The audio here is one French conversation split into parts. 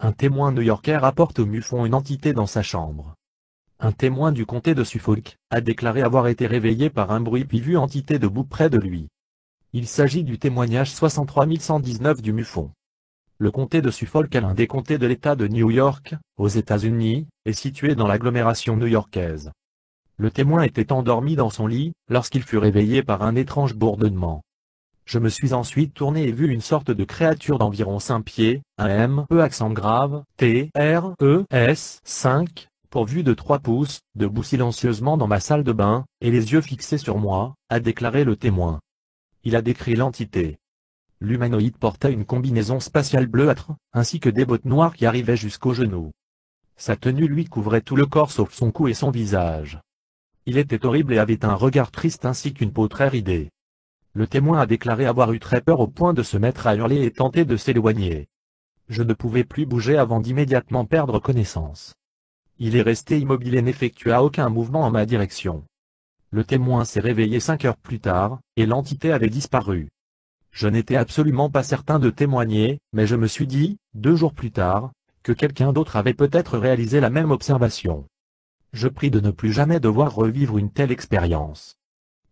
Un témoin new-yorkais rapporte au MUFON une entité dans sa chambre. Un témoin du comté de Suffolk a déclaré avoir été réveillé par un bruit puis vu entité debout près de lui. Il s'agit du témoignage 63119 du MUFON. Le comté de Suffolk est l'un des comtés de l'État de New York, aux États-Unis, et situé dans l'agglomération new-yorkaise. Le témoin était endormi dans son lit, lorsqu'il fut réveillé par un étrange bourdonnement. Je me suis ensuite tourné et vu une sorte de créature d'environ 5 pieds, un M-E accent grave, T-R-E-S 5, pourvu de 3 pouces, debout silencieusement dans ma salle de bain, et les yeux fixés sur moi, a déclaré le témoin. Il a décrit l'entité. L'humanoïde portait une combinaison spatiale bleuâtre, ainsi que des bottes noires qui arrivaient jusqu'aux genoux. Sa tenue lui couvrait tout le corps sauf son cou et son visage. Il était horrible et avait un regard triste ainsi qu'une peau très ridée. Le témoin a déclaré avoir eu très peur au point de se mettre à hurler et tenter de s'éloigner. Je ne pouvais plus bouger avant d'immédiatement perdre connaissance. Il est resté immobile et n'effectua aucun mouvement en ma direction. Le témoin s'est réveillé 5 heures plus tard, et l'entité avait disparu. Je n'étais absolument pas certain de témoigner, mais je me suis dit, 2 jours plus tard, que quelqu'un d'autre avait peut-être réalisé la même observation. Je prie de ne plus jamais devoir revivre une telle expérience.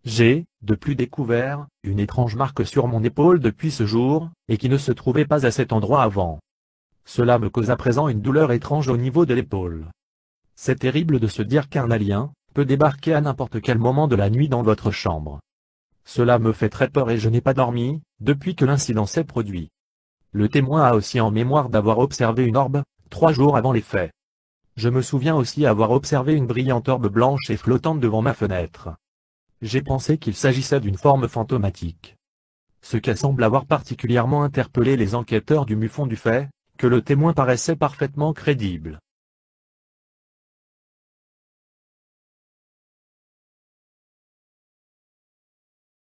J'ai, de plus découvert, une étrange marque sur mon épaule depuis ce jour, et qui ne se trouvait pas à cet endroit avant. Cela me cause à présent une douleur étrange au niveau de l'épaule. C'est terrible de se dire qu'un alien peut débarquer à n'importe quel moment de la nuit dans votre chambre. Cela me fait très peur et je n'ai pas dormi, depuis que l'incident s'est produit. Le témoin a aussi en mémoire d'avoir observé une orbe, 3 jours avant les faits. Je me souviens aussi avoir observé une brillante orbe blanche et flottante devant ma fenêtre. J'ai pensé qu'il s'agissait d'une forme fantomatique. Ce qui semble avoir particulièrement interpellé les enquêteurs du MUFON du fait que le témoin paraissait parfaitement crédible.